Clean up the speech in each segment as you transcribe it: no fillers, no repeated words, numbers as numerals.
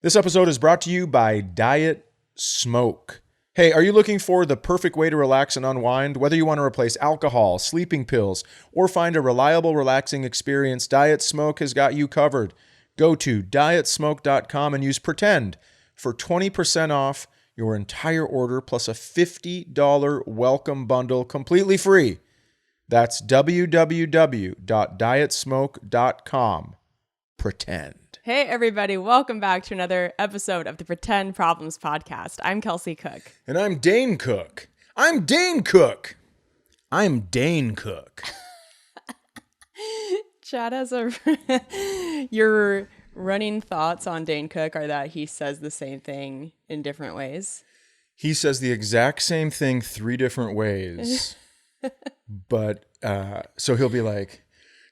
This episode is brought to you by Diet Smoke. Hey, are you looking for the perfect way to relax and unwind? Whether you want to replace alcohol, sleeping pills, or find a reliable, relaxing experience, Diet Smoke has got you covered. Go to dietsmoke.com and use Pretend for 20% off your entire order plus a $50 welcome bundle completely free. That's www.dietsmoke.com. Pretend. Hey, everybody. Welcome back to another episode of the Pretend Problems Podcast. I'm Kelsey Cook. And I'm Dane Cook. I'm Dane Cook. I'm Dane Cook. Chad has your running thoughts on Dane Cook are that he says the same thing in different ways. He says the exact same thing 3 different ways. But, so he'll be like,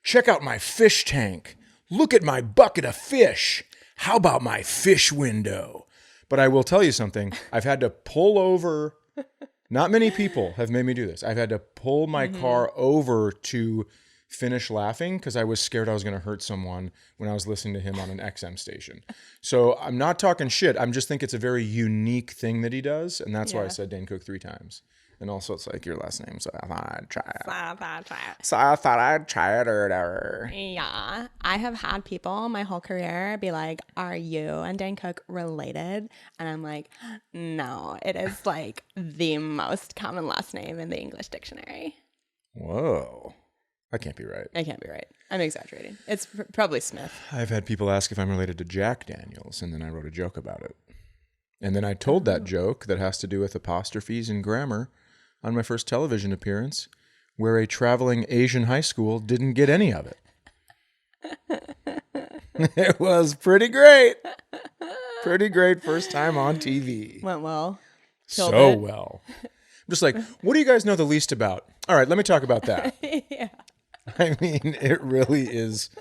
check out my fish tank. Look at my bucket of fish. How about my fish window? But I will tell you something. I've had to pull over. Not many people have made me do this. I've had to pull my car over to finish laughing because I was scared I was going to hurt someone when I was listening to him on an XM station. So I'm not talking shit. I just think it's a very unique thing that he does. And that's why I said Dane Cook 3 times. And also, it's like your last name, so I thought I'd try it. So I thought I'd try it or whatever. Yeah. I have had people my whole career be like, are you and Dane Cook related? And I'm like, no, it is like the most common last name in the English dictionary. Whoa. That can't be right. It can't be right. I'm exaggerating. It's probably Smith. I've had people ask if I'm related to Jack Daniels, and then I wrote a joke about it. And then I told that joke that has to do with apostrophes and grammar on my first television appearance, where a traveling Asian high school didn't get any of it. It was pretty great. Pretty great first time on TV. Went well. So well. I'm just like, what do you guys know the least about? All right, let me talk about that. Yeah. I mean, it really is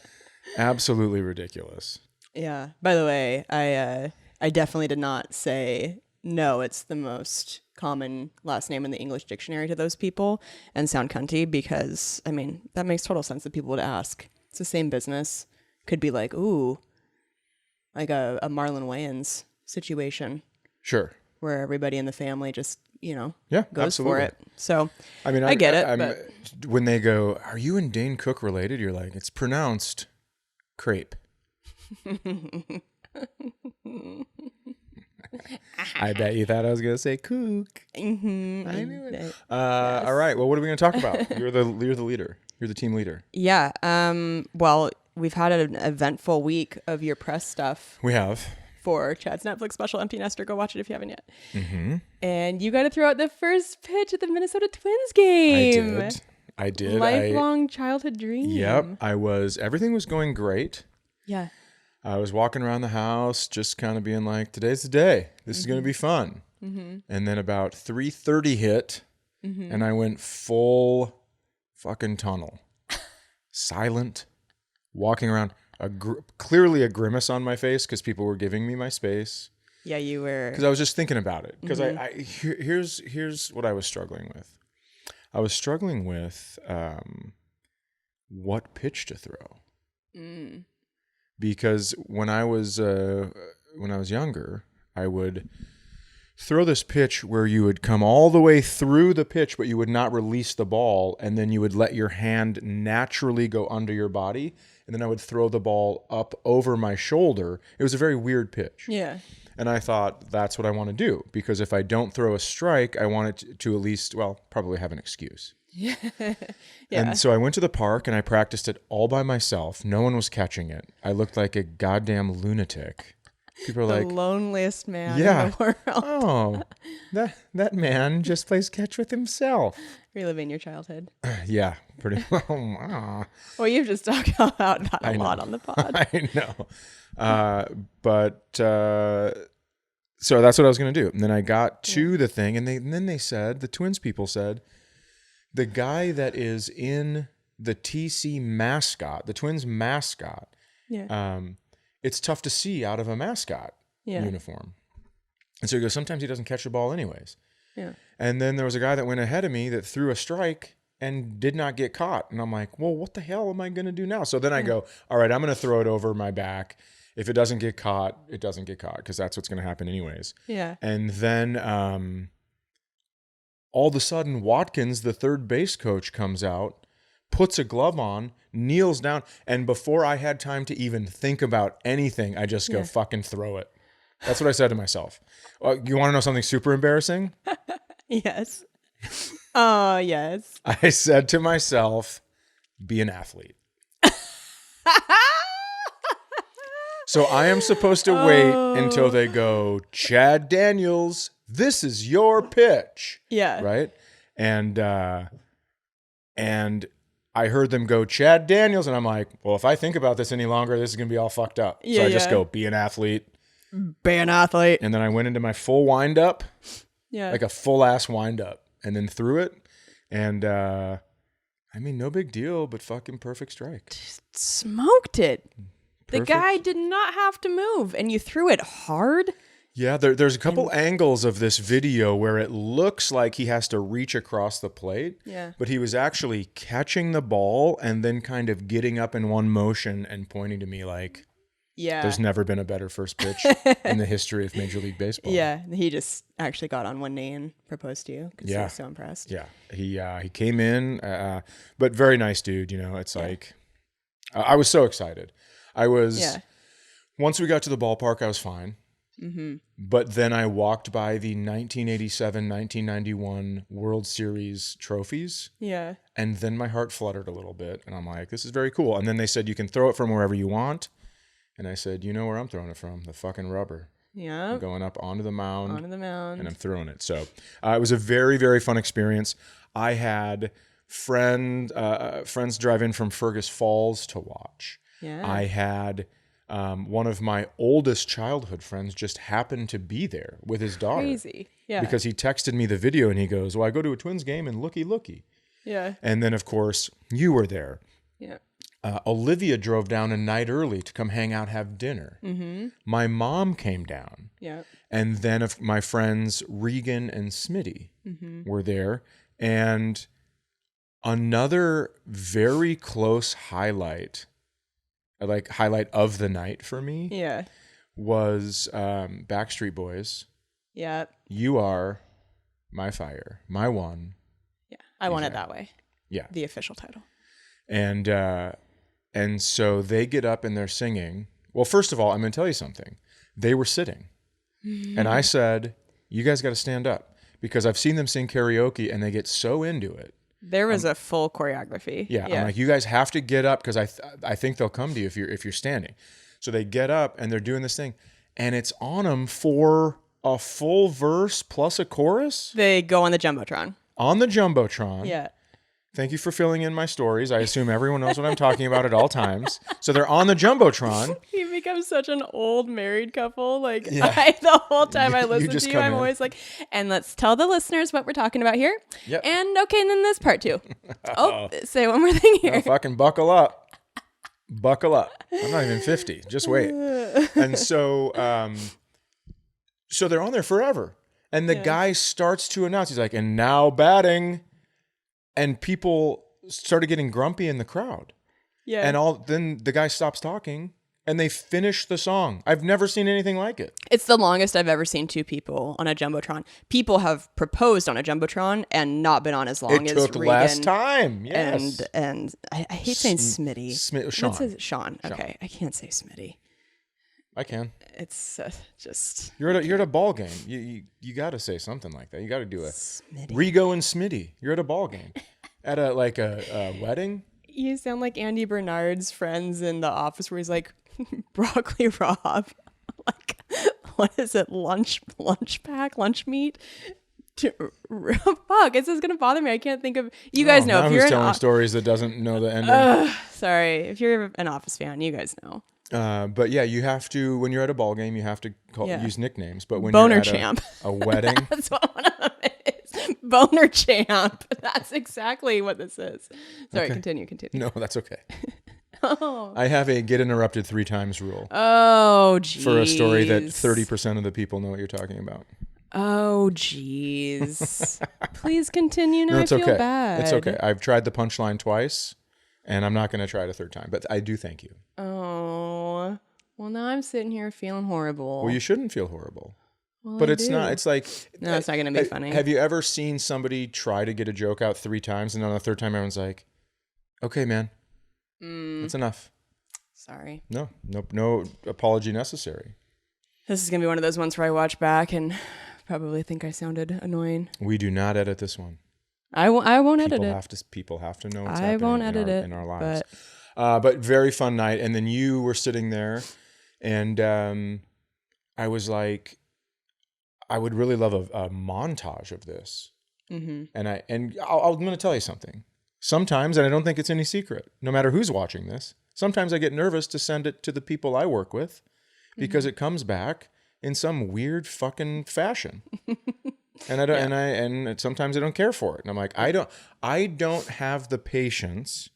absolutely ridiculous. Yeah. By the way, I definitely did not say, no, it's the most common last name in the English dictionary to those people and sound cunty because, I mean, that makes total sense that people would ask. It's the same business. Could be like, ooh, like a Marlon Wayans situation. Sure. Where everybody in the family just, goes absolutely. for it. So, I mean, I get it. but when they go, are you and Dane Cook related? You're like, it's pronounced crepe. I bet you thought I was going to say kook. Mm-hmm. I knew it. Yes. All right. Well, what are we going to talk about? You're the leader. You're the team leader. Yeah. Well, we've had an eventful week of your press stuff. We have. For Chad's Netflix special, Empty Nester. Go watch it if you haven't yet. Mm-hmm. And you got to throw out the first pitch at the Minnesota Twins game. I did. Lifelong childhood dream. Yep. Everything was going great. Yeah. I was walking around the house just kind of being like, today's the day. This is going to be fun. Mm-hmm. And then about 3:30 hit, and I went full fucking tunnel. Silent, walking around, clearly a grimace on my face because people were giving me my space. Yeah, you were. Because I was just thinking about it. Because here's what I was struggling with. I was struggling with what pitch to throw. Mm. Because when I was younger, I would throw this pitch where you would come all the way through the pitch, but you would not release the ball, and then you would let your hand naturally go under your body, and then I would throw the ball up over my shoulder. It was a very weird pitch. Yeah. And I thought, that's what I want to do, because if I don't throw a strike, I want it to at least, probably have an excuse. Yeah. And so I went to the park and I practiced it all by myself. No one was catching it. I looked like a goddamn lunatic. People are like, the loneliest man in the world. Oh, that man just plays catch with himself. Reliving your childhood. Yeah, pretty well. Well, you've just talked about that a lot on the pod. I know. So that's what I was going to do. And then I got to the thing, and then they said, the Twins people said, the guy that is in the TC mascot, the Twins mascot, it's tough to see out of a mascot uniform. And so he goes, sometimes he doesn't catch the ball anyways. Yeah. And then there was a guy that went ahead of me that threw a strike and did not get caught. And I'm like, well, what the hell am I going to do now? So then I go, all right, I'm going to throw it over my back If it doesn't get caught, it doesn't get caught because that's what's going to happen anyways. Yeah. And then all of a sudden, Watkins, the third base coach, comes out, puts a glove on, kneels down, and before I had time to even think about anything, I just go, fucking throw it. That's what I said to myself. You want to know something super embarrassing? Yes. Oh, yes. I said to myself, be an athlete. So I am supposed to wait until they go, Chad Daniels, this is your pitch. Yeah. Right? And I heard them go, Chad Daniels, and I'm like, well, if I think about this any longer, this is going to be all fucked up. So I just go, be an athlete. Be an athlete. And then I went into my full wind up. Yeah. Like a full ass wind up, and then threw it. And I mean, no big deal, but fucking perfect strike. Just smoked it. Perfect. The guy did not have to move, and you threw it hard. Yeah, there's a couple angles of this video where it looks like he has to reach across the plate. Yeah. But he was actually catching the ball and then kind of getting up in one motion and pointing to me like, there's never been a better first pitch in the history of Major League Baseball. Yeah, he just actually got on one knee and proposed to you because he was so impressed. Yeah, he came in, but very nice dude. You know, it's like, I was so excited. I was, once we got to the ballpark, I was fine. Mm-hmm. But then I walked by the 1987-1991 World Series trophies. Yeah. And then my heart fluttered a little bit. And I'm like, this is very cool. And then they said, you can throw it from wherever you want. And I said, you know where I'm throwing it from? The fucking rubber. Yeah. I'm going up onto the mound. Onto the mound. And I'm throwing it. So it was a very, very fun experience. I had friends drive in from Fergus Falls to watch. Yeah. I had one of my oldest childhood friends just happened to be there with his daughter. Crazy. Yeah. Because he texted me the video and he goes, well, I go to a Twins game and looky. Yeah. And then, of course, you were there. Yeah. Olivia drove down a night early to come hang out, have dinner. Mm-hmm. My mom came down. Yeah. And then my friends Regan and Smitty were there. And another very close highlight of the night for me was Backstreet Boys. Yeah. You Are My Fire, My One. Yeah. I want it that way. Yeah. The official title. And so they get up and they're singing. Well, first of all, I'm going to tell you something. They were sitting. And I said, you guys got to stand up because I've seen them sing karaoke and they get so into it. There was a full choreography. Yeah. I'm like, you guys have to get up because I think they'll come to you if you're standing. So they get up and they're doing this thing and it's on them for a full verse plus a chorus. They go on the Jumbotron. On the Jumbotron. Yeah. Thank you for filling in my stories. I assume everyone knows what I'm talking about at all times. So they're on the Jumbotron. You become such an old married couple. Like the whole time I listen to you, I'm always like, and let's tell the listeners what we're talking about here. Yep. And okay, and then this part too. Say one more thing here. No, fucking buckle up. Buckle up. I'm not even 50. Just wait. And so they're on there forever. And the guy starts to announce, he's like, and now batting. And people started getting grumpy in the crowd. Yeah. And then the guy stops talking and they finish the song. I've never seen anything like it. It's the longest I've ever seen two people on a Jumbotron. People have proposed on a Jumbotron and not been on as long as Regan. It took less time. Yes. And I hate saying Smitty. Sean. Sean. Okay. I can't say Smitty. I can. It's just... You're at a ball game. You got to say something like that. You got to do a Smitty. Rigo and Smitty. You're at a ball game. At a wedding. You sound like Andy Bernard's friends in The Office where he's like, Broccoli Rob. Like, what is it? Lunch meat? Fuck, this is going to bother me. I can't think of... You guys know. Now if you're who's telling stories that doesn't know the ending? Sorry. If you're an Office fan, you guys know. But yeah, you have to, when you're at a ball game, you have to use nicknames. But when Boner you're at Champ. a wedding. That's what one of them is. Boner Champ. That's exactly what this is. Sorry, continue. No, that's okay. Oh. I have a get interrupted 3 times rule. Oh, geez. For a story that 30% of the people know what you're talking about. Oh, jeez. Please continue. Now No, it's I feel okay. bad. It's okay. I've tried the punchline twice, and I'm not going to try it a third time. But I do thank you. Oh. Well, now I'm sitting here feeling horrible. Well, you shouldn't feel horrible. Well, But I it's do. not. It's like No, it's not going to be funny. Have you ever seen somebody try to get a joke out 3 times, and on the 3rd time, everyone's like, "Okay, man, that's enough." Sorry. No apology necessary. This is going to be one of those ones where I watch back and probably think I sounded annoying. We do not edit this one. I won't edit it. People have to know what's I won't happening edit in it, our lives. But very fun night. And then you were sitting there, and I was like, I would really love a montage of this. Mm-hmm. And I'm going to tell you something. Sometimes, and I don't think it's any secret, no matter who's watching this, sometimes I get nervous to send it to the people I work with because it comes back in some weird fucking fashion. And I don't, and sometimes I don't care for it. And I'm like, I don't have the patience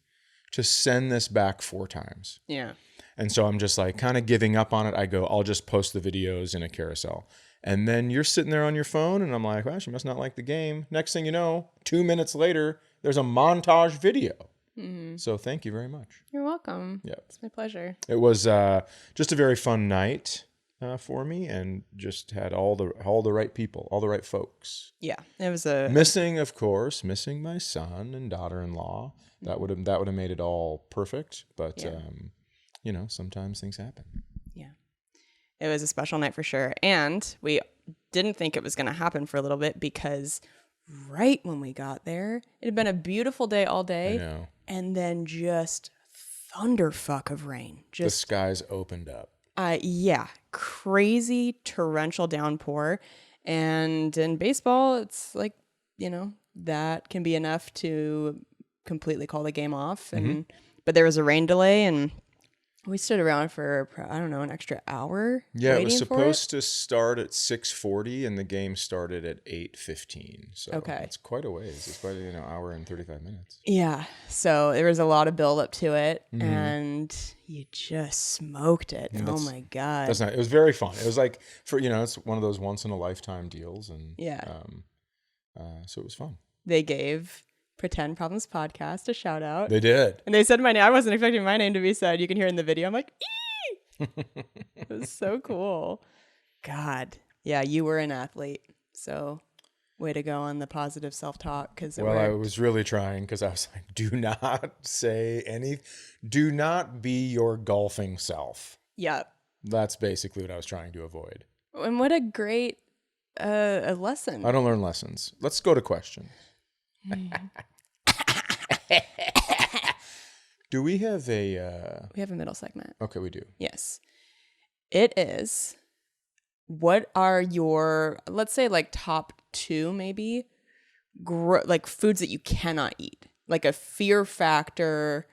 to send this back 4 times. Yeah. And so I'm just like kind of giving up on it. I go, I'll just post the videos in a carousel. And then you're sitting there on your phone, and I'm like, well, she must not like the game. Next thing you know, 2 minutes later, there's a montage video. Mm-hmm. So thank you very much. You're welcome. Yeah. It's my pleasure. It was just a very fun night for me, and just had all the right people, all the right folks. Yeah. It was missing my son and daughter-in-law. That would have made it all perfect. But sometimes things happen. Yeah. It was a special night for sure. And we didn't think it was going to happen for a little bit because right when we got there, it had been a beautiful day all day. I know. And then just thunderfuck of rain. The skies opened up. Yeah. Crazy torrential downpour. And in baseball, it's like, that can be enough to completely call the game off. And but there was a rain delay, and we stood around for, I don't know, an extra hour. Yeah, it was supposed to start at 6:40, and the game started at 8:15. So it's quite a ways. It's quite an hour and 35 minutes. Yeah. So there was a lot of build up to it, and you just smoked it. Oh my God. It was very fun. It was like, it's one of those once in a lifetime deals. And so it was fun. They gave Pretend Problems Podcast a shout out. They did. And they said my name. I wasn't expecting my name to be said. You can hear in the video. I'm like, ee! It was so cool. God. Yeah, you were an athlete. So way to go on the positive self-talk. I was really trying, because I was like, do not be your golfing self. Yeah. That's basically what I was trying to avoid. And what a great a lesson. I don't learn lessons. Let's go to questions. Do we have a... We have a middle segment. Okay, we do. Yes. It is, what are your, let's say like top 2 maybe, like foods that you cannot eat? Like a fear factor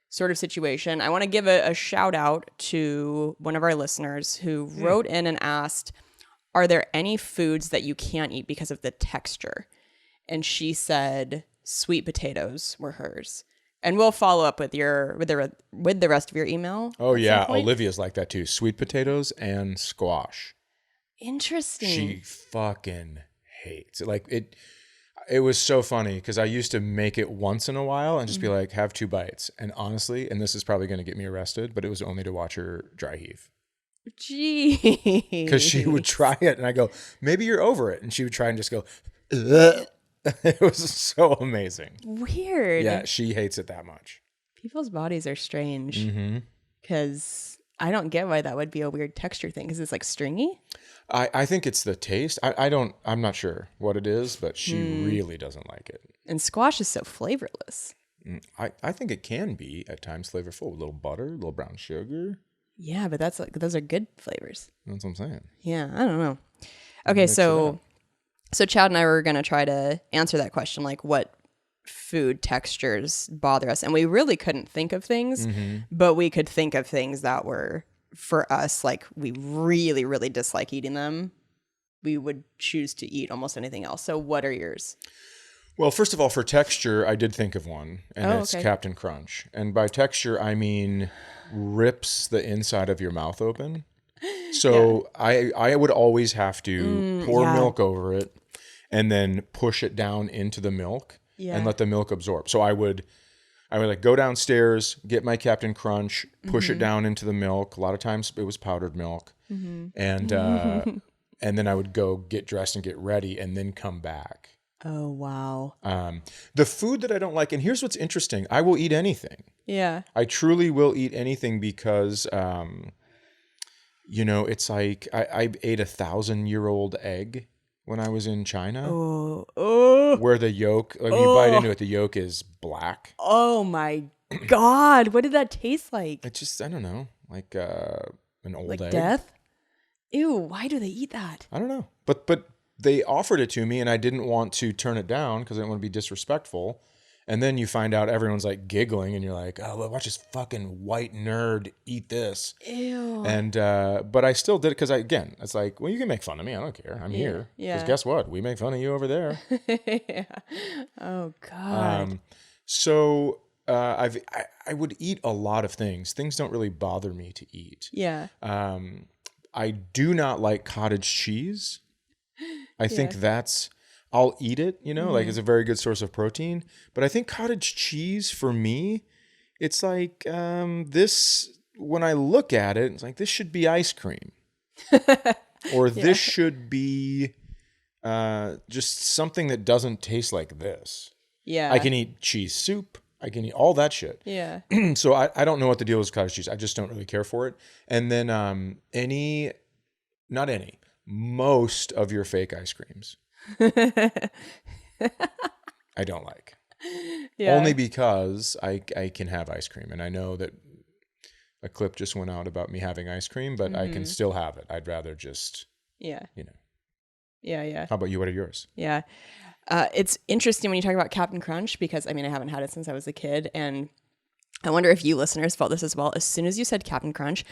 sort of situation. I want to give a shout out to one of our listeners who wrote in and asked, are there any foods that you can't eat because of the texture? And she said sweet potatoes were hers. And we'll follow up with the rest of your email. Oh yeah, Olivia's like that too. Sweet potatoes and squash. Interesting. She fucking hates it. Like it was so funny, because I used to make it once in a while and just be like, have 2 bites. And honestly, and this is probably going to get me arrested, but it was only to watch her dry heave. Gee. Because she would try it, and I go, maybe you're over it. And she would try and just go, ugh. It was so amazing. Weird. Yeah, she hates it that much. People's bodies are strange. Because I don't get why that would be a weird texture thing. Because it's like stringy. I think it's the taste. I'm not sure what it is, but she really doesn't like it. And squash is so flavorless. I think it can be at times flavorful. A little butter, a little brown sugar. Yeah, but those are good flavors. That's what I'm saying. Yeah, I don't know. Okay, so Chad and I were going to try to answer that question, like what food textures bother us. And we really couldn't think of things, but we could think of things that were, for us, like we really, really dislike eating them. We would choose to eat almost anything else. So what are yours? Well, first of all, for texture, I did think of one, and it's Captain Crunch. And by texture, I mean rips the inside of your mouth open. So I would always have to pour milk over it and then push it down into the milk and let the milk absorb. So I would I would like go downstairs, get my Captain Crunch, push it down into the milk. A lot of times it was powdered milk. And and then I would go get dressed and get ready and then come back. Oh, wow. The food that I don't like, and here's what's interesting. I will eat anything. Yeah. I truly will eat anything because, it's like I ate 1,000-year-old egg when I was in China. Oh. Where the yolk, like you bite into it, the yolk is black. Oh my God. What did that taste like? It's just, I don't know, like an old Like egg. death? Ew, why do they eat that? I don't know. But they offered it to me and I didn't want to turn it down because I didn't want to be disrespectful. And then you find out everyone's like giggling and you're like, oh, watch this fucking white nerd eat this. Ew. And, but I still did it because it's like, well, you can make fun of me. I don't care. I'm here. Yeah. Because guess what? We make fun of you over there. Yeah. Oh God. So I would eat a lot of things. Things don't really bother me to eat. Yeah. I do not like cottage cheese. I think I'll eat it, like it's a very good source of protein. But I think cottage cheese for me, it's like this, when I look at it, it's like this should be ice cream. Or this should be just something that doesn't taste like this. Yeah. I can eat cheese soup. I can eat all that shit. Yeah. So I don't know what the deal is with cottage cheese. I just don't really care for it. And then most of your fake ice creams. I don't like. Yeah. Only because I can have ice cream. And I know that a clip just went out about me having ice cream, but I can still have it. I'd rather just, Yeah. Yeah. How about you? What are yours? Yeah. It's interesting when you talk about Captain Crunch because, I haven't had it since I was a kid. And I wonder if you listeners felt this as well. As soon as you said Captain Crunch,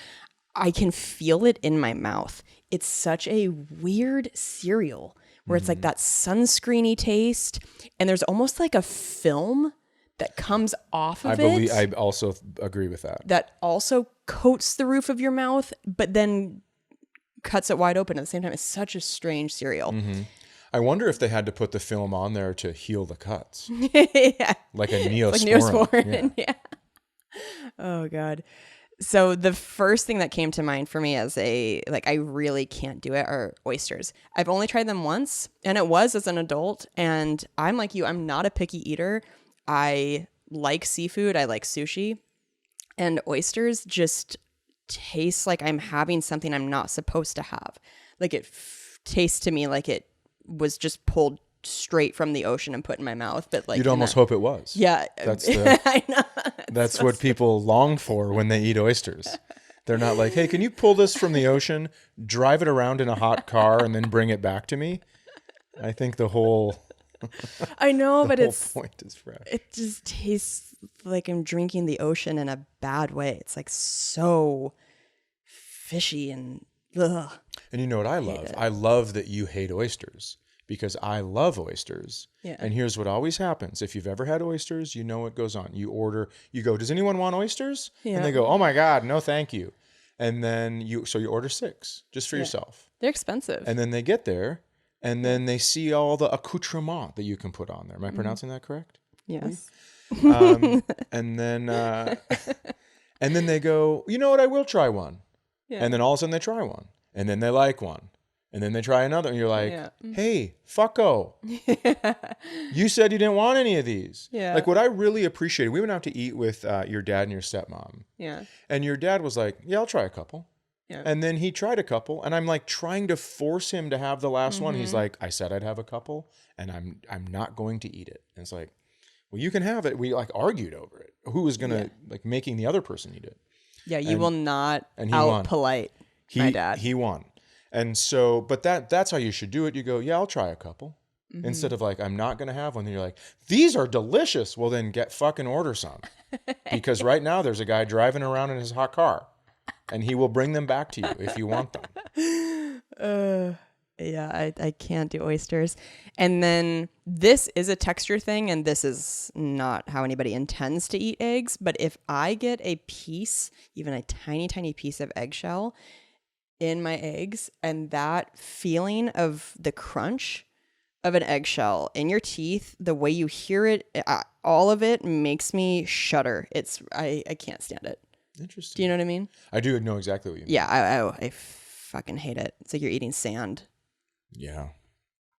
I can feel it in my mouth. It's such a weird cereal where it's like that sunscreeny taste. And there's almost like a film that comes off of it. I also agree with that. That also coats the roof of your mouth, but then cuts it wide open at the same time. It's such a strange cereal. Mm-hmm. I wonder if they had to put the film on there to heal the cuts. Yeah. Like a Neosporin. Like Neosporin. Yeah. Oh, God. So the first thing that came to mind for me as I really can't do it are oysters. I've only tried them once, and it was as an adult. And I'm like you, I'm not a picky eater. I like seafood. I like sushi. And oysters just taste like I'm having something I'm not supposed to have. Like it tastes to me like it was just pulled straight from the ocean and put in my mouth. But like you'd almost hope it was. Yeah. I know. That's what people long for when they eat oysters. They're not like, hey, can you pull this from the ocean, drive it around in a hot car, and then bring it back to me? I think the whole I know, but point is fresh. It just tastes like I'm drinking the ocean in a bad way. It's like so fishy and ugh. And you know what I love? I love that you hate oysters because I love oysters. Yeah. And here's what always happens. If you've ever had oysters, you know what goes on. You go, does anyone want oysters? Yeah. And they go, oh my God, no, thank you. And then you order 6 just for yourself. They're expensive. And then they get there and then they see all the accoutrement that you can put on there. Am I pronouncing that correct? Yes. And then they go, you know what? I will try one. Yeah. And then all of a sudden they try one and then they like one and then they try another and you're like, hey, fucko. You said you didn't want any of these. Yeah. Like what I really appreciated, we went out to eat with your dad and your stepmom. Yeah. And your dad was like, yeah, I'll try a couple. Yeah. And then he tried a couple and I'm like trying to force him to have the last one. He's like, I said I'd have a couple and I'm not going to eat it. And it's like, well, you can have it. We like argued over it. Who was going to like making the other person eat it? Yeah, you will not out polite my dad. He won. And so, but that's how you should do it. You go, yeah, I'll try a couple. Instead of like, I'm not going to have one. Then you're like, these are delicious. Well, then fucking order some. Because right now there's a guy driving around in his hot car and he will bring them back to you if you want them. Yeah, I can't do oysters. And then this is a texture thing, and this is not how anybody intends to eat eggs. But if I get a piece, even a tiny, tiny piece of eggshell in my eggs, and that feeling of the crunch of an eggshell in your teeth, the way you hear it, all of it makes me shudder. I can't stand it. Interesting. Do you know what I mean? I do know exactly what you mean. Yeah, I fucking hate it. It's like you're eating sand. Yeah.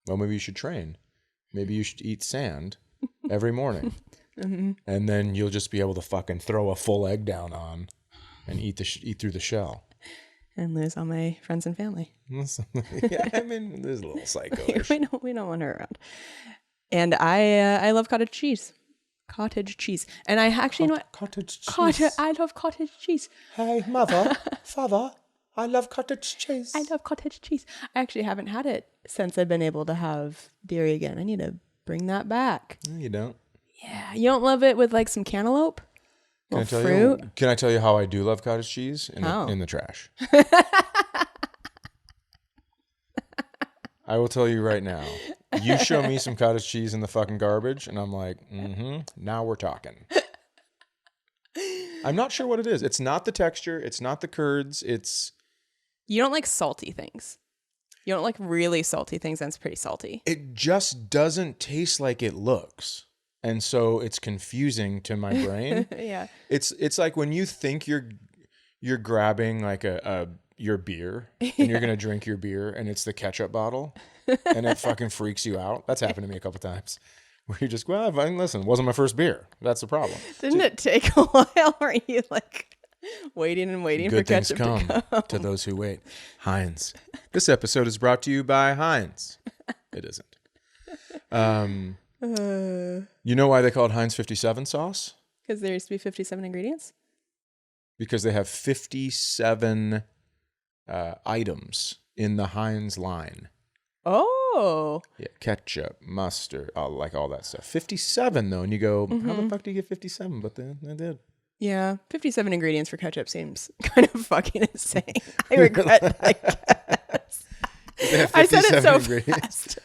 Well, maybe you should train. Maybe you should eat sand every morning. And then you'll just be able to fucking throw a full egg down on and eat through the shell. And lose all my friends and family. Yeah, I mean, there's a little psycho-ish. we don't want her around. And I love cottage cheese. Cottage cheese. And I actually know what? Cottage cheese. I love cottage cheese. Hey, mother, father, I love cottage cheese. I love cottage cheese. I actually haven't had it since I've been able to have dairy again. I need to bring that back. No, you don't. Yeah. You don't love it with like some cantaloupe? Can I tell you how I do love cottage cheese? In the trash. I will tell you right now. You show me some cottage cheese in the fucking garbage, and I'm like, now we're talking. I'm not sure what it is. It's not the texture. It's not the curds. You don't like salty things. You don't like really salty things. That's pretty salty. It just doesn't taste like it looks. And so it's confusing to my brain. Yeah. It's like when you think you're grabbing like your beer and you're gonna drink your beer and it's the ketchup bottle and it fucking freaks you out. That's happened to me a couple times. Where you're just, listen, it wasn't my first beer. That's the problem. Didn't it take a while? Were you like waiting and waiting for ketchup to come? Good things come to those who wait. Heinz. This episode is brought to you by Heinz. It isn't. You know why they call it Heinz 57 sauce? Because there used to be 57 ingredients? Because they have 57 items in the Heinz line. Oh. Yeah, ketchup, mustard, like all that stuff. 57 though, and you go, how the fuck do you get 57? But they did. Yeah, 57 ingredients for ketchup seems kind of fucking insane. I regret that. I said it so fast.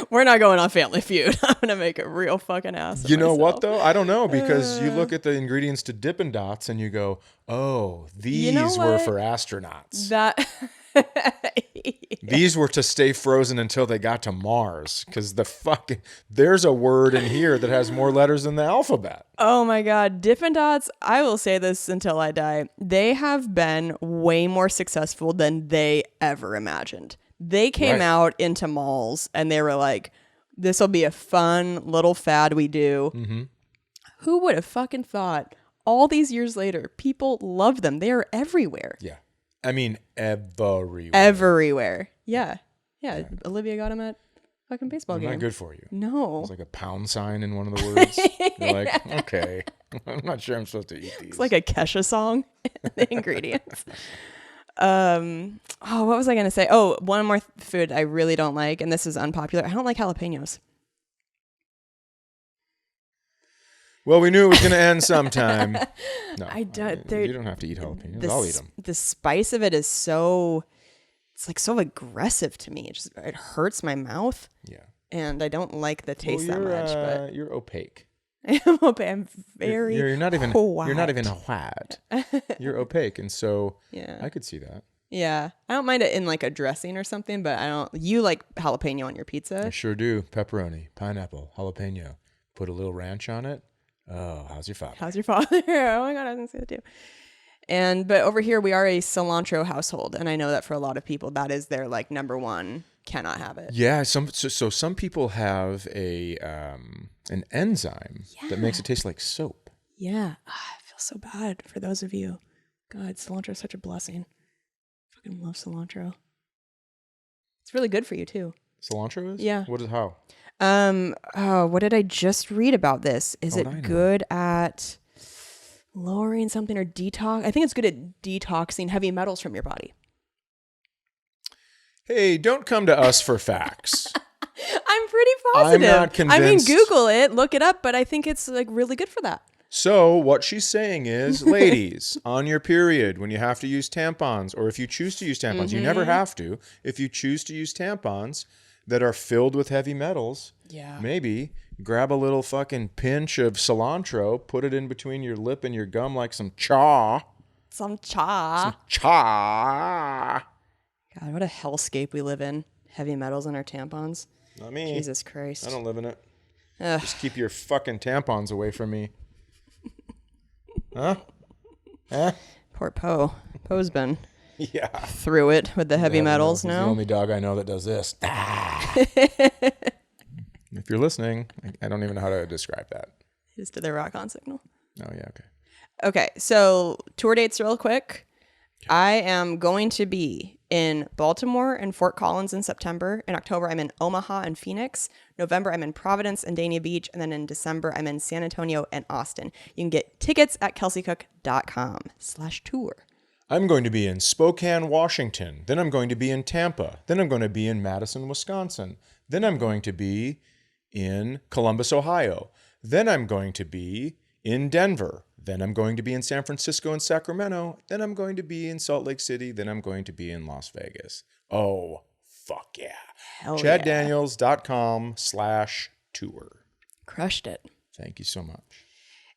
We're not going on Family Feud. I'm going to make a real fucking ass of You know myself. what, though? I don't know, because you look at the ingredients to Dippin' Dots and you go, oh, these were for astronauts. These were to stay frozen until they got to Mars, because there's a word in here that has more letters than the alphabet. Oh my God. Dippin' Dots, I will say this until I die. They have been way more successful than they ever imagined. They came out into malls and they were like, this will be a fun little fad we do. Mm-hmm. Who would have fucking thought all these years later, people love them. They are everywhere. Yeah. I mean, everywhere. Everywhere. Yeah. Yeah. Olivia got him at fucking baseball game. Not good for you. No. It's like a pound sign in one of the words. You're like, okay, I'm not sure I'm supposed to eat these. It's like a Kesha song, the ingredients. What was I going to say? Oh, one more food I really don't like, and this is unpopular. I don't like jalapenos. Well, we knew it was going to end sometime. No, you don't have to eat jalapenos. I'll eat them. The spice of it is it's like so aggressive to me. It hurts my mouth. Yeah. And I don't like the taste that much. But you're opaque. I'm opaque. I'm very you're not even white. You're not even white. You're opaque, and so yeah, I could see that. Yeah, I don't mind it in like a dressing or something, but I don't. You like jalapeno on your pizza? I sure do. Pepperoni, pineapple, jalapeno. Put a little ranch on it. Oh, how's your father? How's your father? Oh my God, I was gonna say that too. But over here we are a cilantro household, and I know that for a lot of people that is their like number one. Cannot have it. Yeah, some people have an enzyme that makes it taste like soap. Yeah, I feel so bad for those of you. God, cilantro is such a blessing. Fucking love cilantro. It's really good for you too. Cilantro is? Yeah. How? What did I just read about this? Is it good at lowering something or detox? I think it's good at detoxing heavy metals from your body. Hey, don't come to us for facts. I'm pretty positive. I'm not convinced. I mean, Google it, look it up, but I think it's like really good for that. So what she's saying is, ladies, on your period, when you have to use tampons, or if you choose to use tampons, you never have to. If you choose to use tampons that are filled with heavy metals, maybe grab a little fucking pinch of cilantro, put it in between your lip and your gum like some chaw. Some chaw. God, what a hellscape we live in. Heavy metals in our tampons. Not me. Jesus Christ. I don't live in it. Ugh. Just keep your fucking tampons away from me. Huh? Poor Poe. Poe's been Yeah. through it with the heavy metals He's now. the only dog I know that does this. If you're listening, I don't even know how to describe that. Just did the rock on signal. Oh, yeah, okay. Okay, so tour dates real quick. I am going to be in Baltimore and Fort Collins in September. In October, I'm in Omaha and Phoenix. November, I'm in Providence and Dania Beach. And then in December, I'm in San Antonio and Austin. You can get tickets at kelseycook.com/tour. I'm going to be in Spokane, Washington. Then I'm going to be in Tampa. Then I'm going to be in Madison, Wisconsin. Then I'm going to be in Columbus, Ohio. Then I'm going to be in Denver. Then I'm going to be in San Francisco and Sacramento. Then I'm going to be in Salt Lake City. Then I'm going to be in Las Vegas. Oh, fuck yeah. Hell ChadDaniels.com/tour. Crushed it. Thank you so much.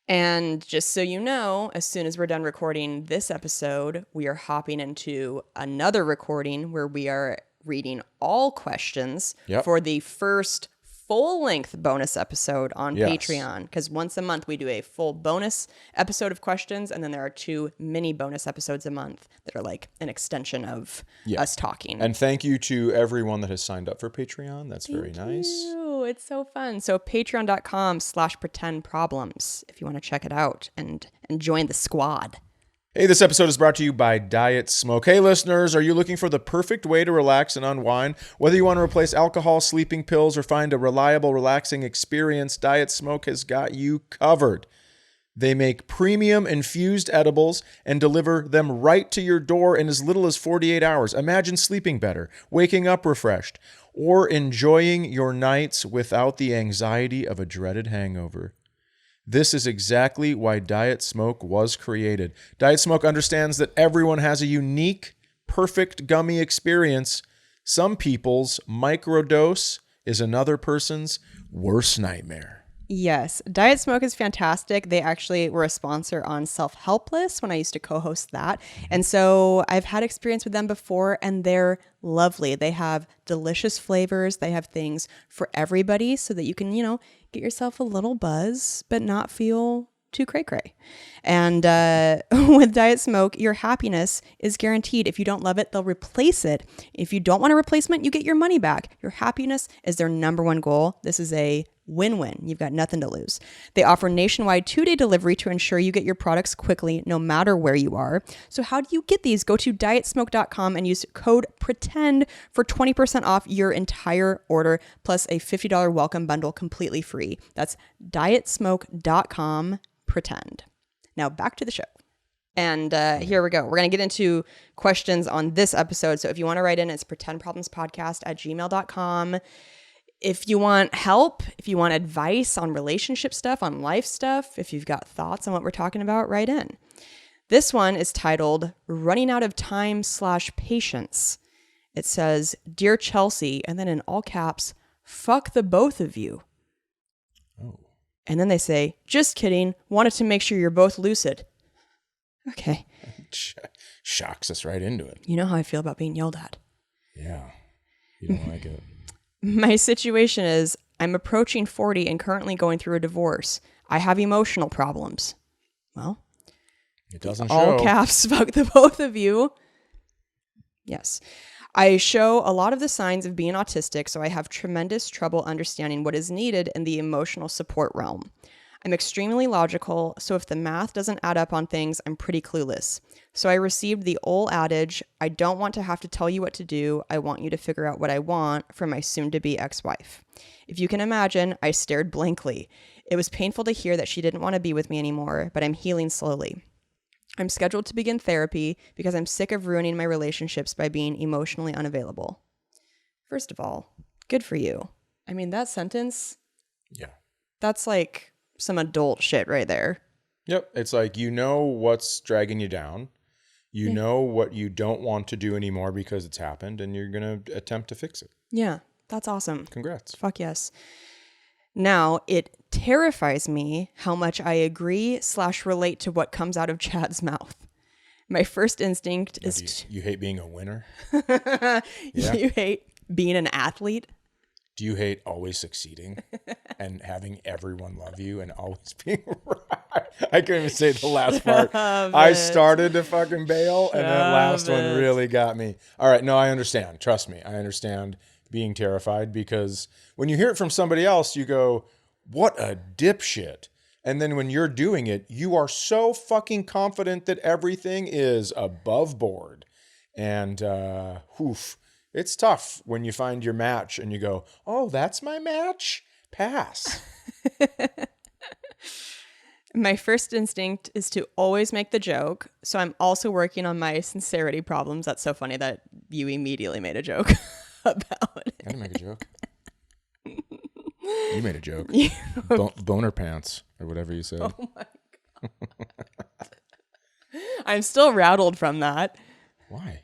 And just so you know, as soon as we're done recording this episode, we are hopping into another recording where we are reading all questions for the first full-length bonus episode on Patreon. Because once a month we do a full bonus episode of questions, and then there are 2 mini bonus episodes a month that are like an extension of us talking. And thank you to everyone that has signed up for Patreon. That's very nice. Ooh, it's so fun. So patreon.com/pretendproblems if you want to check it out and join the squad. Hey, this episode is brought to you by Diet Smoke. Hey, listeners, are you looking for the perfect way to relax and unwind? Whether you want to replace alcohol, sleeping pills, or find a reliable, relaxing experience, Diet Smoke has got you covered. They make premium infused edibles and deliver them right to your door in as little as 48 hours. Imagine sleeping better, waking up refreshed, or enjoying your nights without the anxiety of a dreaded hangover. This is exactly why Diet Smoke was created. Diet Smoke understands that everyone has a unique, perfect gummy experience. Some people's microdose is another person's worst nightmare. Yes, Diet Smoke is fantastic. They actually were a sponsor on Self-Helpless when I used to co-host that. And so I've had experience with them before, and they're lovely. They have delicious flavors. They have things for everybody so that you can, get yourself a little buzz, but not feel too cray-cray. And with Diet Smoke, your happiness is guaranteed. If you don't love it, they'll replace it. If you don't want a replacement, you get your money back. Your happiness is their number one goal. This is a win-win. You've got nothing to lose. They offer nationwide 2-day delivery to ensure you get your products quickly, no matter where you are. So how do you get these? Go to dietsmoke.com and use code PRETEND for 20% off your entire order, plus a $50 welcome bundle completely free. That's dietsmoke.com, pretend. Now back to the show. And here we go. We're going to get into questions on this episode. So if you want to write in, it's pretendproblemspodcast@gmail.com. If you want help, if you want advice on relationship stuff, on life stuff, if you've got thoughts on what we're talking about, write in. This one is titled Running Out of Time/Patience. It says, Dear Chelsea, and then in all caps, fuck the both of you. Oh. And then they say, just kidding, wanted to make sure you're both lucid. Okay. Shocks us right into it. You know how I feel about being yelled at. Yeah. You don't like it. My situation is I'm approaching 40 and currently going through a divorce. I have emotional problems. Well, it doesn't all show. caps, fuck the both of you. Yes. I show a lot of the signs of being autistic, so I have tremendous trouble understanding what is needed in the emotional support realm. I'm extremely logical, so if the math doesn't add up on things, I'm pretty clueless. So I received the old adage, I don't want to have to tell you what to do, I want you to figure out what I want, from my soon-to-be ex-wife. If you can imagine, I stared blankly. It was painful to hear that she didn't want to be with me anymore, but I'm healing slowly. I'm scheduled to begin therapy because I'm sick of ruining my relationships by being emotionally unavailable. First of all, good for you. I mean, that sentence, that's like some adult shit right there. Yep. It's like, you know what's dragging you down. You know what you don't want to do anymore because it's happened, and you're going to attempt to fix it. Yeah, that's awesome. Congrats. Fuck yes. Now, it terrifies me how much I agree/relate to what comes out of Chad's mouth. My first instinct is... You hate being a winner? You hate being an athlete? Do you hate always succeeding and having everyone love you and always being right? I couldn't even say the last part. I started to fucking bail, and that last one really got me. All right, no, I understand. Trust me, I understand being terrified, because when you hear it from somebody else, you go, what a dipshit. And then when you're doing it, you are so fucking confident that everything is above board. And it's tough when you find your match and you go, oh, that's my match? Pass. My first instinct is to always make the joke. So I'm also working on my sincerity problems. That's so funny that you immediately made a joke about it. I didn't make a joke. You made a joke. Boner pants or whatever you said. Oh my God. I'm still rattled from that. Why?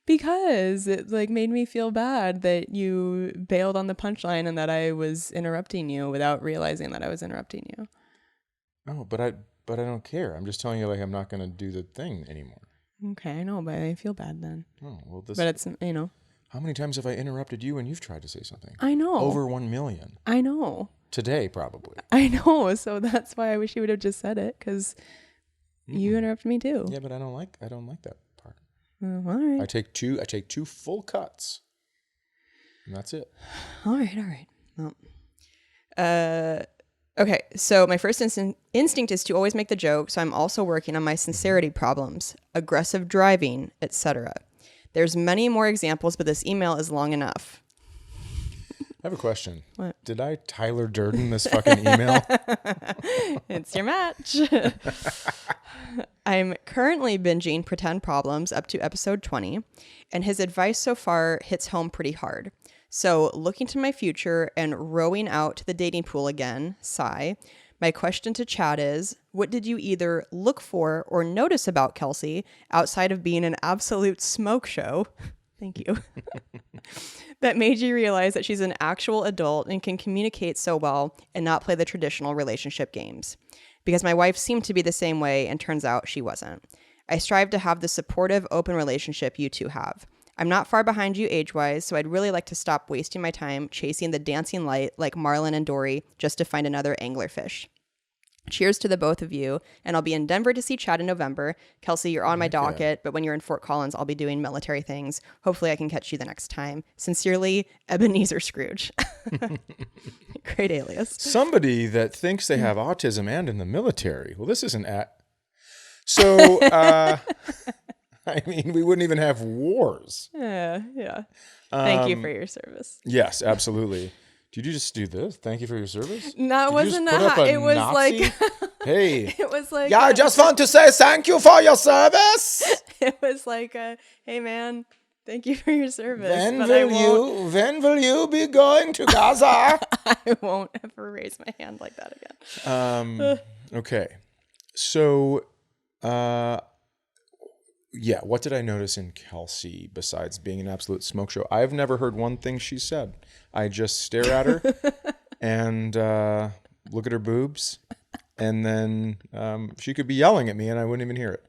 Because it made me feel bad that you bailed on the punchline and that I was interrupting you without realizing that I was interrupting you. Oh, but I don't care. I'm just telling you, I'm not going to do the thing anymore. Okay, I know, but I feel bad then. Oh, well, but it's, How many times have I interrupted you when you've tried to say something? I know. Over 1 million. I know. Today, probably. I know. So that's why I wish you would have just said it, because you interrupted me too. Yeah, but I don't like that part. All right. I take two full cuts, and that's it. All right. Well, okay. So my first instinct is to always make the joke. So I'm also working on my sincerity problems, aggressive driving, etc. There's many more examples, but this email is long enough. I have a question. What? Did I Tyler Durden this fucking email? It's your match. I'm currently binging Pretend Problems up to episode 20, and his advice so far hits home pretty hard. So looking to my future and rowing out to the dating pool again, sigh. My question to Chad is, what did you either look for or notice about Kelsey outside of being an absolute smoke show? Thank you. That made you realize that she's an actual adult and can communicate so well and not play the traditional relationship games. Because my wife seemed to be the same way, and turns out she wasn't. I strive to have the supportive, open relationship you two have. I'm not far behind you age-wise, so I'd really like to stop wasting my time chasing the dancing light like Marlin and Dory just to find another anglerfish. Cheers to the both of you, and I'll be in Denver to see Chad in November. Kelsey, you're on my docket, but when you're in Fort Collins, I'll be doing military things. Hopefully I can catch you the next time. Sincerely, Ebenezer Scrooge. Great alias. Somebody that thinks they have autism and in the military. Well, this isn't So, I mean, we wouldn't even have wars. Yeah. Thank you for your service. Yes, absolutely. Did you just do this? Thank you for your service? No, it wasn't it was Nazi? Like hey. It was like I just want to say thank you for your service. It was like hey man, thank you for your service. When will you be going to Gaza? I won't ever raise my hand like that again. Okay. So yeah, what did I notice in Kelsey besides being an absolute smoke show? I've never heard one thing she said. I just stare at her and look at her boobs, and then she could be yelling at me and I wouldn't even hear it.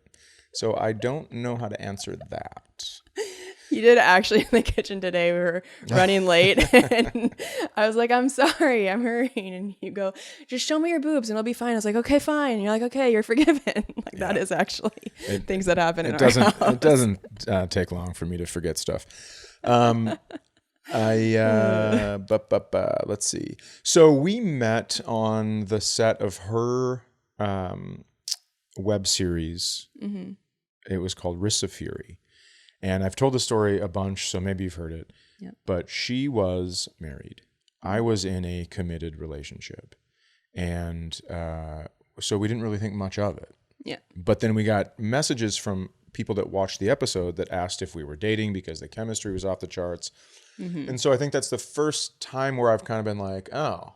So I don't know how to answer that. You did actually in the kitchen today. We were running late and I was like, I'm sorry, I'm hurrying. And you go, just show me your boobs and it'll be fine. I was like, okay, fine. And you're like, okay, you're forgiven. That is actually things that happen in our house. It doesn't take long for me to forget stuff. Let's see. So we met on the set of her web series. Mm-hmm. It was called Risks of Fury. And I've told the story a bunch, so maybe you've heard it. Yep. But she was married. I was in a committed relationship. And so we didn't really think much of it. Yeah. But then we got messages from people that watched the episode that asked if we were dating because the chemistry was off the charts. Mm-hmm. And so I think that's the first time where I've kind of been like, oh,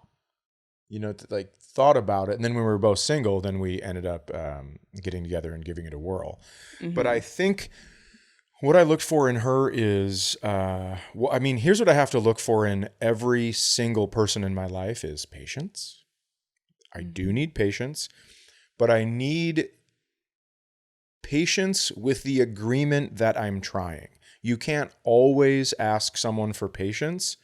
thought about it. And then when we were both single, then we ended up getting together and giving it a whirl. Mm-hmm. But I think what I looked for in her is, here's what I have to look for in every single person in my life is patience. I do need patience, but I need patience with the agreement that I'm trying. You can't always ask someone for patience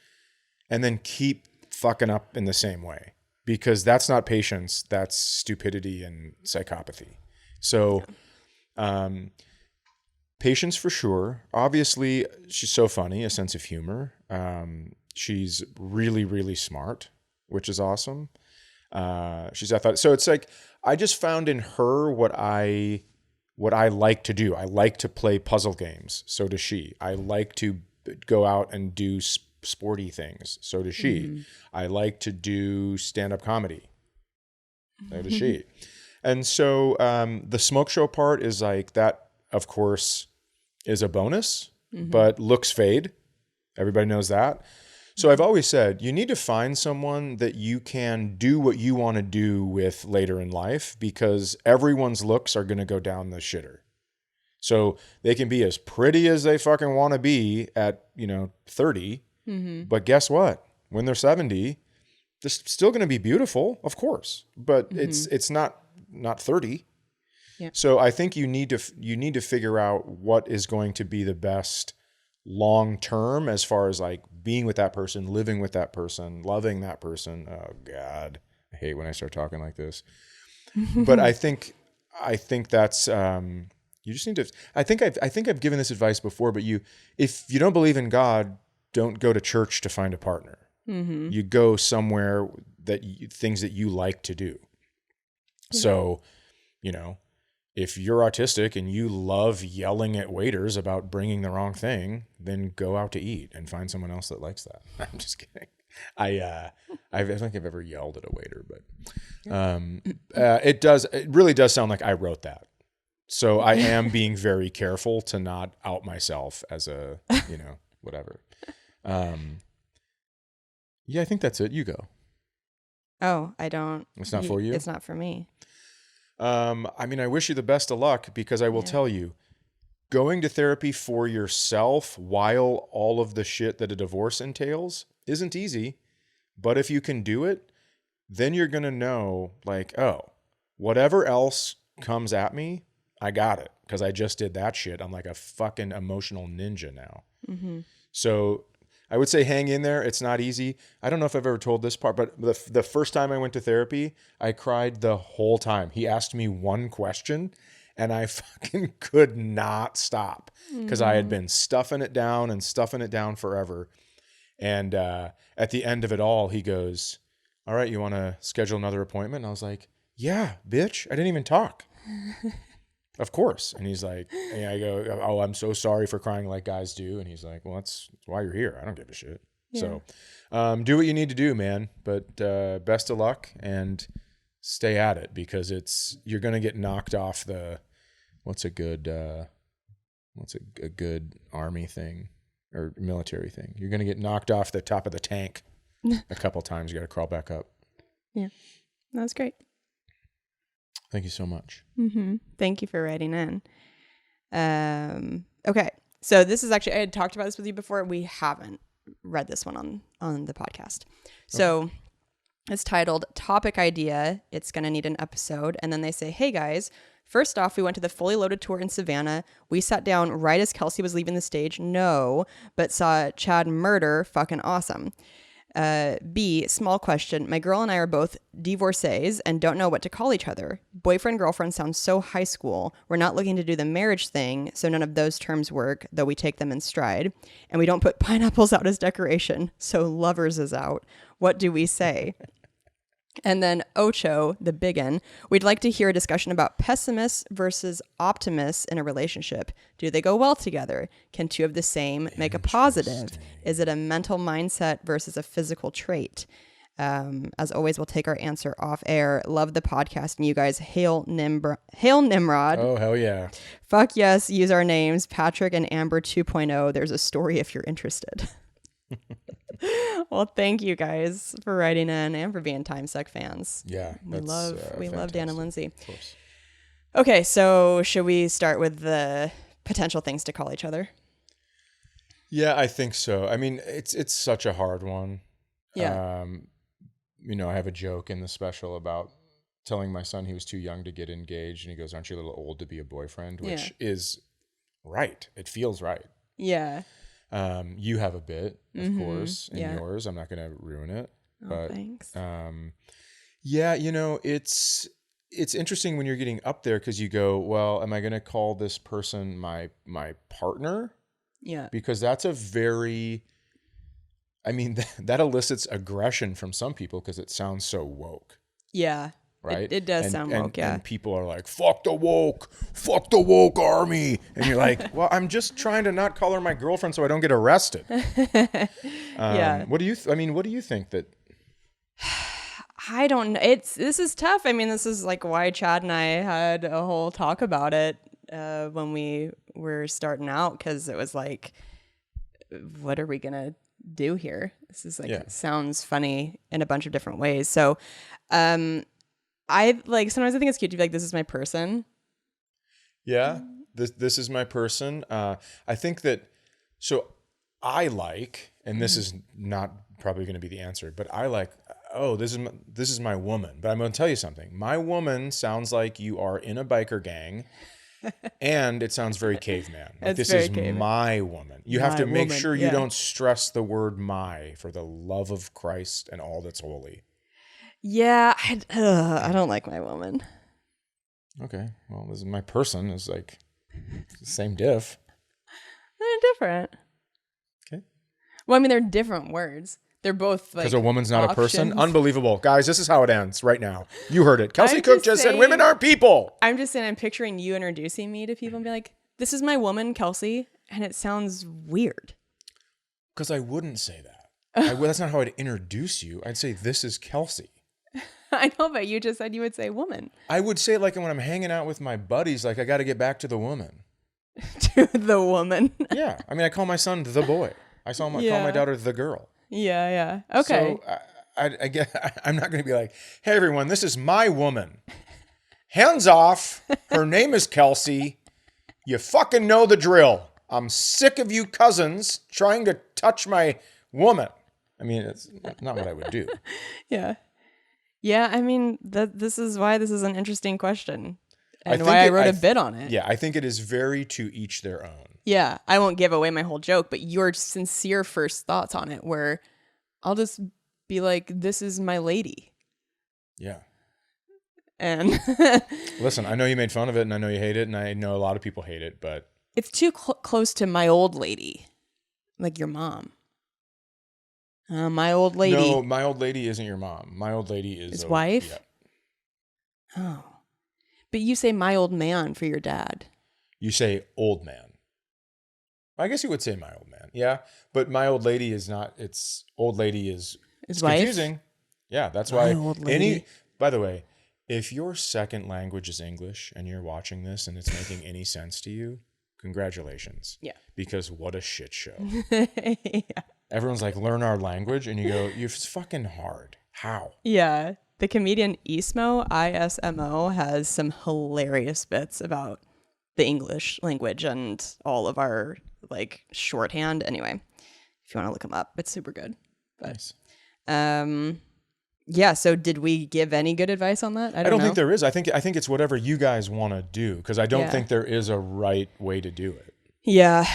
and then keep fucking up in the same way, because that's not patience. That's stupidity and psychopathy. So, patience for sure. Obviously, she's so funny, a sense of humor. She's really, really smart, which is awesome. She's athletic. So it's like, I just found in her what I like to do. I like to play puzzle games. So does she. I like to go out and do sporty things. So does she. I like to do stand-up comedy. So does she. And so the smoke show part is like that, of course, is a bonus, but looks fade. Everybody knows that. So I've always said, you need to find someone that you can do what you want to do with later in life, because everyone's looks are going to go down the shitter. So they can be as pretty as they fucking want to be at, 30. But guess what? When they're 70, they're still going to be beautiful, of course, but it's not 30. Yeah. So I think you need to figure out what is going to be the best long term, as far as like being with that person, living with that person, loving that person. Oh God, I hate when I start talking like this. But I think that's you just need to. I think I've given this advice before, but if you don't believe in God, don't go to church to find a partner. You go somewhere things that you like to do. So, if you're autistic and you love yelling at waiters about bringing the wrong thing, then go out to eat and find someone else that likes that. I'm just kidding. I don't think I've ever yelled at a waiter, but it really does sound like I wrote that. So I am being very careful to not out myself as a, whatever. Yeah, I think that's it. You go. Oh, I don't. It's not for you? It's not for me. I wish you the best of luck, because I will tell you, going to therapy for yourself while all of the shit that a divorce entails isn't easy. But if you can do it, then you're going to know, like, oh, whatever else comes at me, I got it, because I just did that shit. I'm like a fucking emotional ninja now. So I would say hang in there. It's not easy. I don't know if I've ever told this part, but the first time I went to therapy, I cried the whole time. He asked me one question and I fucking could not stop, because I had been stuffing it down forever. And at the end of it all, he goes, all right, you want to schedule another appointment? And I was like, yeah, bitch, I didn't even talk. Of course. And he's like, and I go, oh, I'm so sorry for crying like guys do. And he's like, well, that's why you're here. I don't give a shit. Yeah. So do what you need to do, man. But best of luck and stay at it, because you're going to get knocked off what's a good army thing or military thing. You're going to get knocked off the top of the tank a couple times. You got to crawl back up. Yeah, that was great. Thank you so much. Thank you for writing in. Okay. So this is actually, I had talked about this with you before. We haven't read this one on the podcast. So it's titled Topic Idea. It's going to need an episode. And then they say, hey guys, first off, we went to the Fully Loaded tour in Savannah. We sat down right as Kelsey was leaving the stage. No, but saw Chad murder. Fucking awesome. B, small question. My girl and I are both divorcees and don't know what to call each other. Boyfriend, girlfriend sounds so high school. We're not looking to do the marriage thing, so none of those terms work, though we take them in stride. And we don't put pineapples out as decoration, so lovers is out. What do we say? And then Ocho, the biggin, we'd like to hear a discussion about pessimists versus optimists in a relationship. Do they go well together? Can two of the same make a positive? Is it a mental mindset versus a physical trait? As always, we'll take our answer off air. Love the podcast, and you guys, hail Nimrod. Oh, hell yeah. Fuck yes, use our names, Patrick and Amber 2.0. There's a story if you're interested. Well, thank you guys for writing in and for being Time Suck fans. Yeah, we love Dan and Lindsay. Of course. Okay, so should we start with the potential things to call each other? Yeah, I think so. I mean, it's such a hard one. Yeah. I have a joke in the special about telling my son he was too young to get engaged, and he goes, "Aren't you a little old to be a boyfriend?" Which is right. It feels right. Yeah. You have a bit, of course, in Yeah. yours. I'm not going to ruin it. Oh, But thanks. yeah, it's interesting when you're getting up there because you go, well, am I going to call this person my partner? Yeah. Because that's a very, I mean, that elicits aggression from some people because it sounds so woke, Yeah. right? It does sound woke, yeah. And people are like, fuck the woke army. And you're like, well, I'm just trying to not call her my girlfriend so I don't get arrested. Yeah. What do you think that? I don't know. This is tough. I mean, this is like why Chad and I had a whole talk about it when we were starting out, because it was like, what are we gonna do here? This is like sounds funny in a bunch of different ways. So, I like sometimes I think it's cute to be like, this is my person. Yeah, this is my person. I think that. So I like, and this is not probably going to be the answer, but I like. Oh, this is my woman. But I'm going to tell you something. My woman sounds like you are in a biker gang, and it sounds very caveman. Like this is caveman. My woman. You have to make sure you don't stress the word "my" for the love of Christ and all that's holy. Yeah, I don't like my woman. Okay, well, this is my person. Is like the same diff. They're different. Okay. Well, I mean, they're different words. They're both like, because a woman's not options. A person. Unbelievable, guys. This is how it ends right now. You heard it. Kelsey Cook just said women aren't people. I'm just saying. I'm picturing you introducing me to people and be like, "This is my woman, Kelsey," and it sounds weird. Because I wouldn't say that. That's not how I'd introduce you. I'd say, "This is Kelsey." I know, but you just said you would say woman. I would say it like when I'm hanging out with my buddies, like I got to get back to the woman. To the woman. Yeah, I mean, I call my son the boy. I call my daughter the girl. Yeah. Okay. So I guess I'm not going to be like, hey, everyone, this is my woman. Hands off. Her name is Kelsey. You fucking know the drill. I'm sick of you cousins trying to touch my woman. I mean, it's not what I would do. Yeah. Yeah, I mean, this is why this is an interesting question. And why I wrote a bit on it. Yeah, I think it is very to each their own. Yeah, I won't give away my whole joke, but your sincere first thoughts on it were, I'll just be like, this is my lady. Yeah. And listen, I know you made fun of it and I know you hate it and I know a lot of people hate it, but it's too close to my old lady, like your mom. My old lady. No, my old lady isn't your mom. My old lady is his wife? Yeah. Oh. But you say my old man for your dad. You say old man. I guess you would say my old man. Yeah. But my old lady is not, it's old lady is his wife? Confusing. Yeah. That's why by the way, if your second language is English and you're watching this and it's making any sense to you, congratulations. Yeah. Because what a shit show. Yeah. Everyone's like, learn our language. And you go, it's fucking hard. How? Yeah. The comedian ISMO has some hilarious bits about the English language and all of our like shorthand. Anyway, if you want to look him up, it's super good. But, nice. Yeah. So did we give any good advice on that? I don't think there is. I think it's whatever you guys want to do because I don't think there is a right way to do it. Yeah.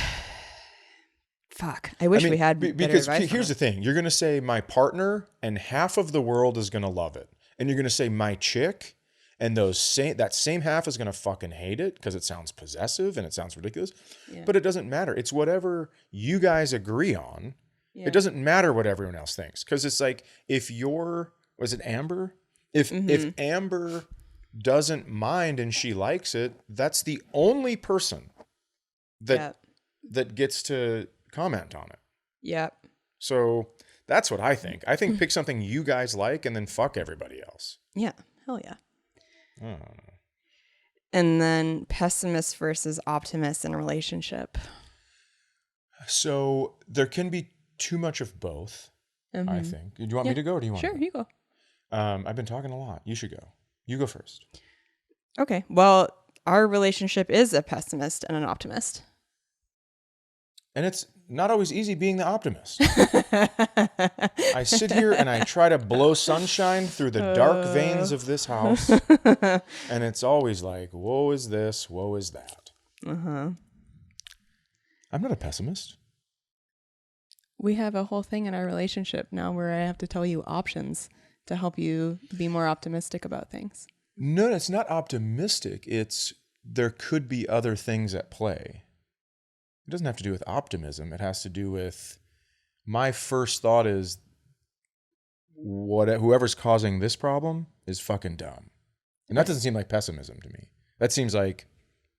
Fuck. I wish we had because here's the thing. You're going to say my partner and half of the world is going to love it. And you're going to say my chick and that same half is going to fucking hate it because it sounds possessive and it sounds ridiculous. Yeah. But it doesn't matter. It's whatever you guys agree on. Yeah. It doesn't matter what everyone else thinks because it's like was it Amber? If Amber doesn't mind and she likes it, that's the only person that gets to comment on it. Yeah. So that's what I think. I think pick something you guys like and then fuck everybody else. Yeah. Hell yeah. And then pessimists versus optimists in a relationship. So there can be too much of both, I think. Do you want me to go or do you want to go? Sure, you go. I've been talking a lot. You should go. You go first. Okay. Well, our relationship is a pessimist and an optimist. And it's not always easy being the optimist. I sit here and I try to blow sunshine through the dark veins of this house. And it's always like, woe is this, woe is that. I'm not a pessimist. we have a whole thing in our relationship now where I have to tell you options to help you be more optimistic about things. No, it's not optimistic. It's there could be other things at play. It doesn't have to do with optimism. It has to do with my first thought is whoever's causing this problem is fucking dumb. And that doesn't seem like pessimism to me. That seems like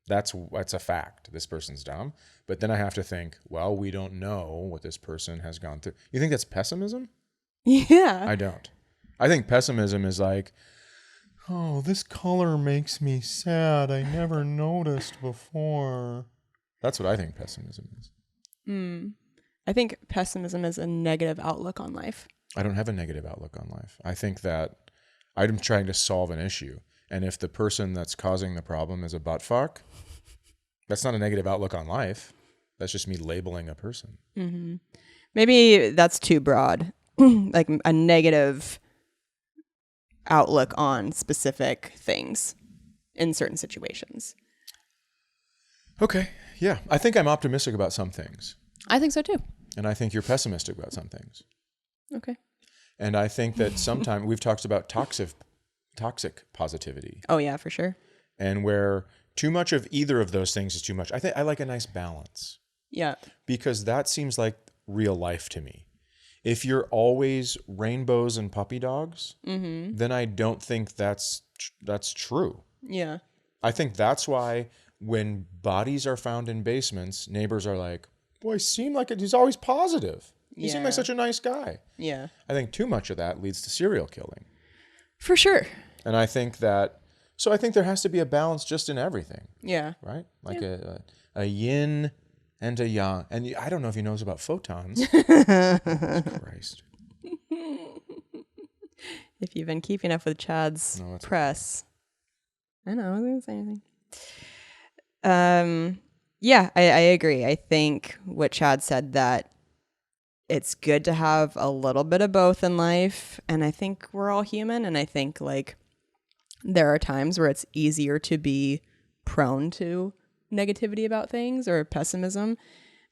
that's a fact. This person's dumb. But then I have to think, well, we don't know what this person has gone through. You think that's pessimism? Yeah. I don't. I think pessimism is like, oh, this color makes me sad. I never noticed before. That's what I think pessimism is. I think pessimism is a negative outlook on life. I don't have a negative outlook on life. I think that I'm trying to solve an issue. And if the person that's causing the problem is a butt fuck, that's not a negative outlook on life. That's just me labeling a person. Mm-hmm. Maybe that's too broad, like a negative outlook on specific things in certain situations. Okay. Yeah. I think I'm optimistic about some things. I think so too. And I think you're pessimistic about some things. Okay. And I think that sometimes we've talked about toxic positivity. Oh yeah, for sure. And where too much of either of those things is too much. I think I like a nice balance. Yeah. Because that seems like real life to me. If you're always rainbows and puppy dogs, then I don't think that's true. Yeah. I think that's why when bodies are found in basements, neighbors are like, boy, he's always positive. He seemed like such a nice guy. Yeah. I think too much of that leads to serial killing. For sure. And I think there has to be a balance just in everything. Yeah. Right? Like a yin and a yang. And I don't know if he knows about photons. Christ. If you've been keeping up with Chad's press. Okay. I know, I wasn't going to say anything. Yeah, I agree. I think what Chad said, that it's good to have a little bit of both in life. And I think we're all human. And I think like there are times where it's easier to be prone to negativity about things or pessimism.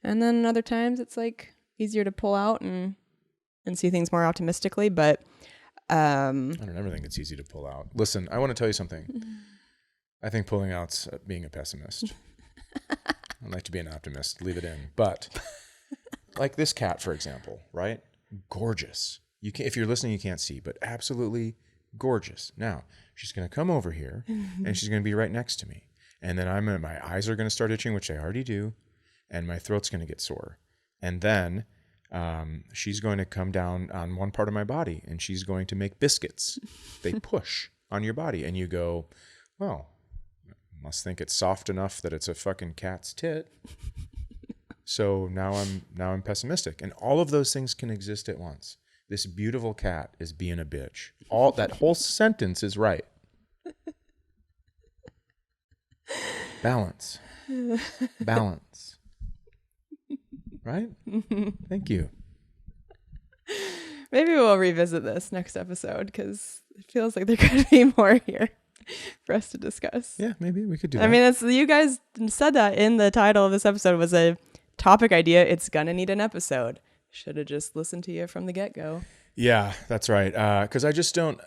And then other times it's like easier to pull out and see things more optimistically. But I don't ever think it's easy to pull out. Listen, I want to tell you something. I think pulling out's being a pessimist. I'd like to be an optimist. Leave it in. But like this cat, for example, right? Gorgeous. If you're listening, you can't see, but absolutely gorgeous. Now, she's going to come over here and she's going to be right next to me. And then my eyes are going to start itching, which they already do. And my throat's going to get sore. And then she's going to come down on one part of my body and she's going to make biscuits. They push on your body and you go, well, must think it's soft enough that it's a fucking cat's tit. So now I'm pessimistic. And all of those things can exist at once. This beautiful cat is being a bitch. That whole sentence is right. Balance. Balance. Right? Thank you. Maybe we'll revisit this next episode because it feels like there could be more here for us to discuss. Yeah, maybe we could do that. I mean, you guys said that in the title of this episode was a topic idea. It's gonna need an episode. Should have just listened to you from the get-go. Yeah, that's right. Because I just don't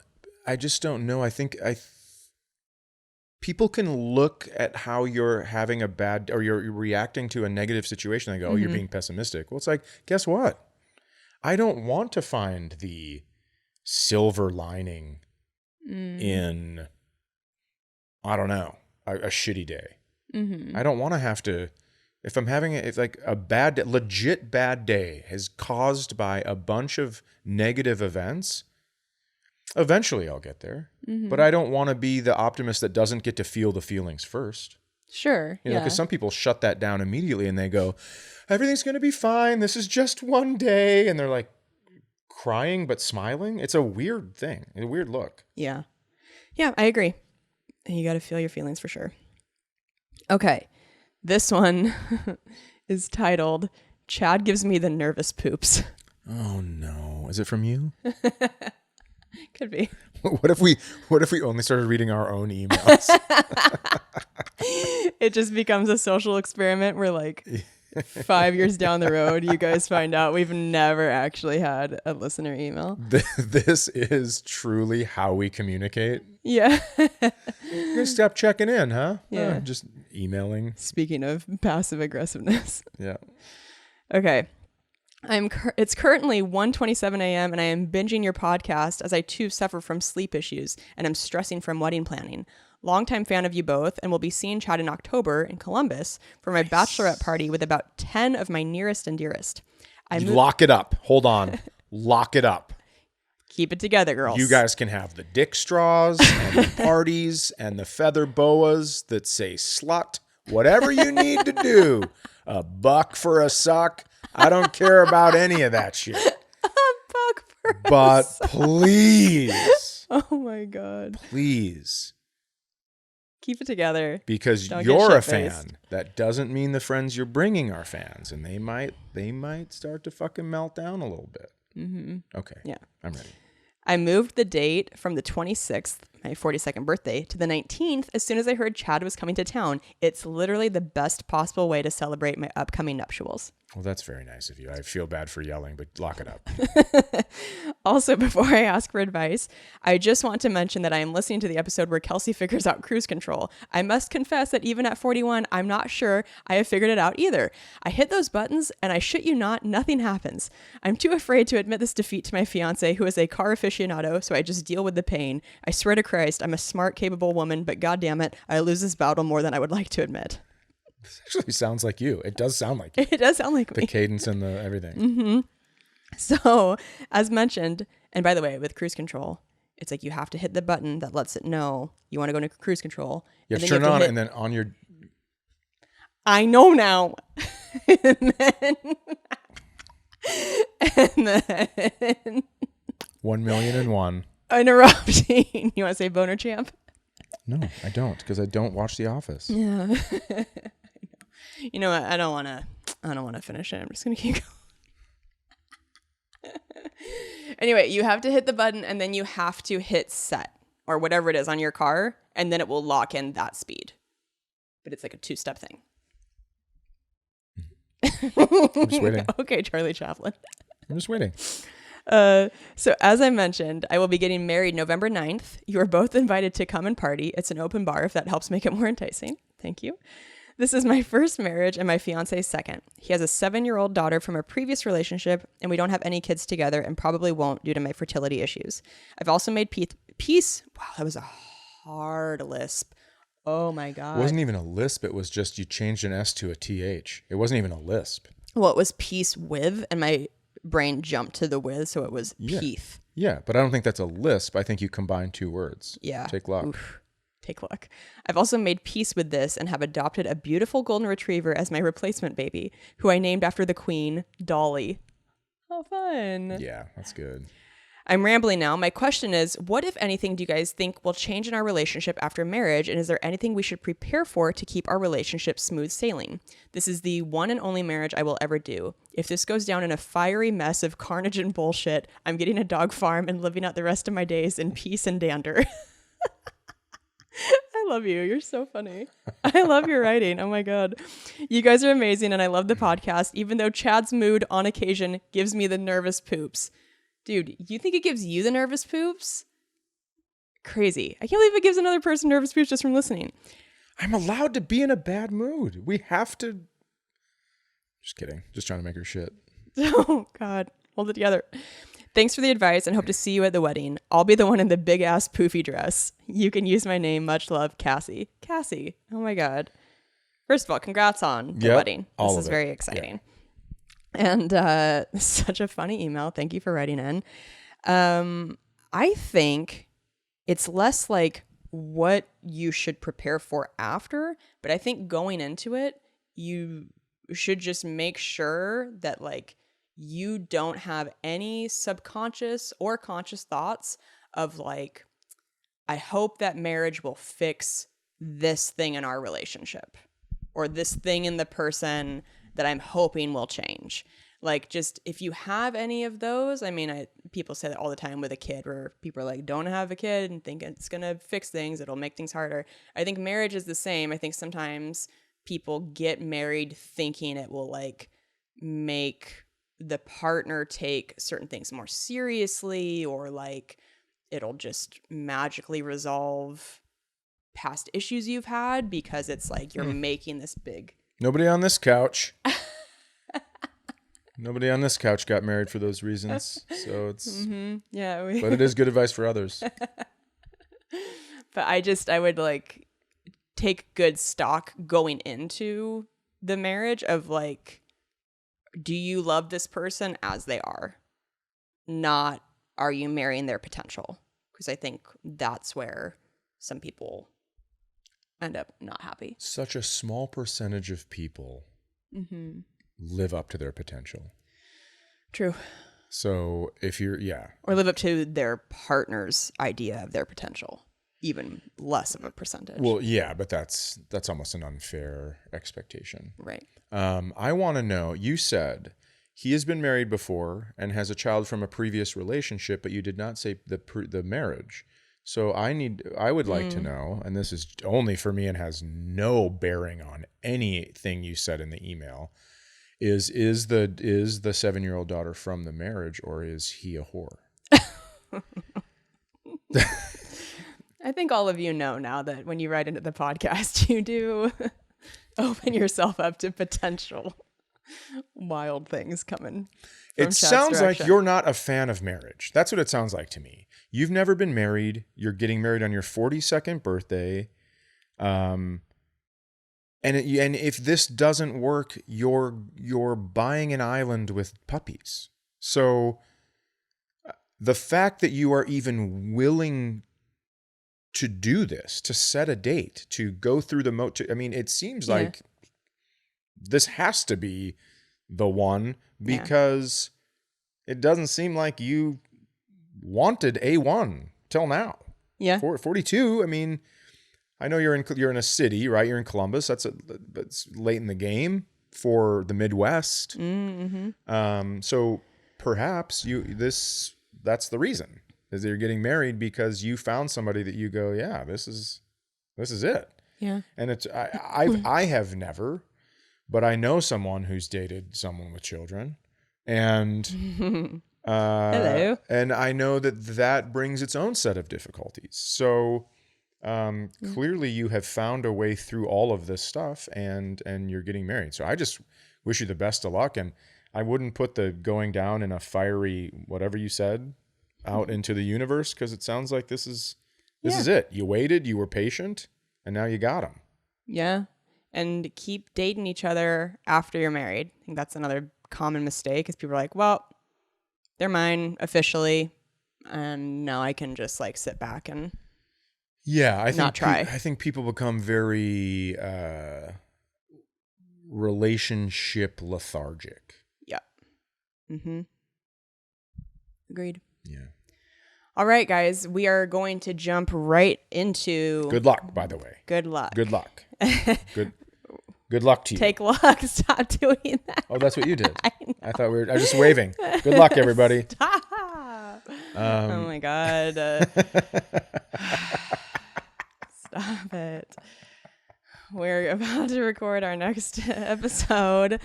know. I think people can look at how you're having a bad, or you're reacting to a negative situation and go, oh, you're being pessimistic. Well, it's like, guess what? I don't want to find the silver lining in, I don't know, a shitty day. I don't want to have to, if I'm having it's like a legit bad day is caused by a bunch of negative events, eventually I'll get there. But I don't want to be the optimist that doesn't get to feel the feelings first. Sure. You know, because some people shut that down immediately and they go, everything's going to be fine. This is just one day. And they're like crying but smiling. It's a weird thing. It's a weird look. Yeah. Yeah, I agree. You got to feel your feelings for sure. Okay. This one is titled, Chad Gives Me the Nervous Poops. Oh, no. Is it from you? Could be. What if we only started reading our own emails? It just becomes a social experiment where like 5 years down the road, you guys find out we've never actually had a listener email. This is truly how we communicate. Yeah. You're gonna stop checking in, huh? Yeah. Just emailing. Speaking of passive aggressiveness. Yeah. Okay. It's currently 1:27 a.m. and I am binging your podcast as I too suffer from sleep issues and am stressing from wedding planning. Longtime fan of you both, and will be seeing Chad in October in Columbus for my bachelorette party with about 10 of my nearest and dearest. Lock it up. Hold on. Lock it up. Keep it together, girls. You guys can have the dick straws and the parties and the feather boas that say slut. Whatever you need to do. $1 for a suck. I don't care about any of that shit. $1 for But please. Oh my God. Please. Keep it together. Because Don't you're a shit-faced. fan. That doesn't mean the friends you're bringing are fans. And they might start to fucking melt down a little bit. Mm-hmm. Okay. Yeah. I'm ready. I moved the date from the 26th, my 42nd birthday, to the 19th as soon as I heard Chad was coming to town. It's literally the best possible way to celebrate my upcoming nuptials. Well, that's very nice of you. I feel bad for yelling, but lock it up. Also, before I ask for advice, I just want to mention that I am listening to the episode where Kelsey figures out cruise control. I must confess that even at 41, I'm not sure I have figured it out either. I hit those buttons and I shit you not, nothing happens. I'm too afraid to admit this defeat to my fiance, who is a car aficionado, so I just deal with the pain. I swear to Christ, I'm a smart, capable woman, but goddammit, I lose this battle more than I would like to admit. This actually sounds like you. It does sound like you. It does sound like The me. cadence and the everything. Mm-hmm. So, as mentioned, and by the way, with cruise control, it's like you have to hit the button that lets it know you want to go into cruise control. You have to turn it on and then on your... I know now. and then 1,000,001. interrupting. You want to say boner champ? No, I don't, because I don't watch The Office. Yeah. You know what? I don't want to finish it. I'm just going to keep going. Anyway, you have to hit the button and then you have to hit set or whatever it is on your car, and then it will lock in that speed. But it's like a 2-step thing. I'm just waiting. Okay, Charlie Chaplin. I'm just waiting. So as I mentioned, I will be getting married November 9th. You are both invited to come and party. It's an open bar if that helps make it more enticing. Thank you. This is my first marriage and my fiance's second. He has a 7-year-old daughter from a previous relationship, and we don't have any kids together and probably won't due to my fertility issues. I've also made peace. Wow, that was a hard lisp. Oh my God. It wasn't even a lisp. It was just you changed an S to a TH. It wasn't even a lisp. Well, it was peace with, and my brain jumped to the with, so it was peace. Yeah, but I don't think that's a lisp. I think you combine 2 words. Yeah. Take luck. Oof. Take luck. I've also made peace with this and have adopted a beautiful golden retriever as my replacement baby, who I named after the queen, Dolly. How fun. Yeah, that's good. I'm rambling now. My question is, what, if anything, do you guys think will change in our relationship after marriage? And is there anything we should prepare for to keep our relationship smooth sailing? This is the one and only marriage I will ever do. If this goes down in a fiery mess of carnage and bullshit, I'm getting a dog farm and living out the rest of my days in peace and dander. I love you. You're so funny. I love your writing. Oh my God. You guys are amazing and I love the podcast, even though Chad's mood on occasion gives me the nervous poops. Dude, you think it gives you the nervous poops? Crazy. I can't believe it gives another person nervous poops just from listening. I'm allowed to be in a bad mood. We have to... Just kidding. Just trying to make her shit. Oh God. Hold it together. Thanks for the advice and hope to see you at the wedding. I'll be the one in the big ass poofy dress. You can use my name. Much love, Cassie. Cassie. Oh my God. First of all, congrats on the wedding. This is very exciting. Yeah. And such a funny email. Thank you for writing in. I think it's less like what you should prepare for after, but I think going into it, you should just make sure that like you don't have any subconscious or conscious thoughts of like, I hope that marriage will fix this thing in our relationship or this thing in the person that I'm hoping will change. Like, just if you have any of those, I mean, people say that all the time with a kid where people are like, don't have a kid and think it's going to fix things. It'll make things harder. I think marriage is the same. I think sometimes people get married thinking it will like make the partner take certain things more seriously, or like it'll just magically resolve past issues you've had, because it's like you're making this big. Nobody on this couch. Nobody on this couch got married for those reasons. So it's, Yeah. but it is good advice for others. But I would like take good stock going into the marriage of like, do you love this person as they are? Not, are you marrying their potential? Because I think that's where some people end up not happy. Such a small percentage of people live up to their potential. True. So if you're, Or live up to their partner's idea of their potential. Even less of a percentage. Well, yeah, but that's almost an unfair expectation. Right. I want to know, you said he has been married before and has a child from a previous relationship, but you did not say the marriage. So I would like to know, and this is only for me and has no bearing on anything you said in the email, is the 7-year-old daughter from the marriage, or is he a whore? I think all of you know now that when you write into the podcast, you do open yourself up to potential wild things coming. It sounds like you're not a fan of marriage. That's what it sounds like to me. You've never been married. You're getting married on your 42nd birthday. And if this doesn't work, you're buying an island with puppies. So the fact that you are even willing to do this, to set a date, to go through it seems like this has to be the one, because it doesn't seem like you wanted A1 till now. Yeah. 42. I mean, I know you're in a city, right? You're in Columbus. That's late in the game for the Midwest. Mm-hmm. So perhaps that's the reason, is that you're getting married because you found somebody that you go, yeah, this is it. Yeah. And I have never, but I know someone who's dated someone with children, and hello. And I know that brings its own set of difficulties. So clearly you have found a way through all of this stuff, and you're getting married. So I just wish you the best of luck, and I wouldn't put the going down in a fiery, whatever you said, out into the universe, because it sounds like this is it. You waited, you were patient, and now you got them. Yeah. And keep dating each other after you're married. I think that's another common mistake, is people are like, well, they're mine officially, and now I can just like sit back and not try. I think people become very relationship lethargic. Yeah. Mm-hmm. Agreed. Yeah. All right, guys, we are going to jump right into... Good luck, by the way. Good luck. Good luck. Good luck to you. Take luck. Stop doing that. Oh, that's what you did. I thought I was just waving. Good luck, everybody. Stop. Oh my God. Stop it. We're about to record our next episode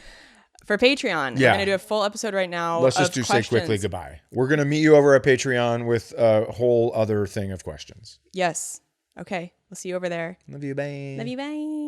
for Patreon. Yeah. We're going to do a full episode right now. Let's just say quickly goodbye. We're going to meet you over at Patreon with a whole other thing of questions. Yes. Okay. We'll see you over there. Love you. Bye. Love you. Bye.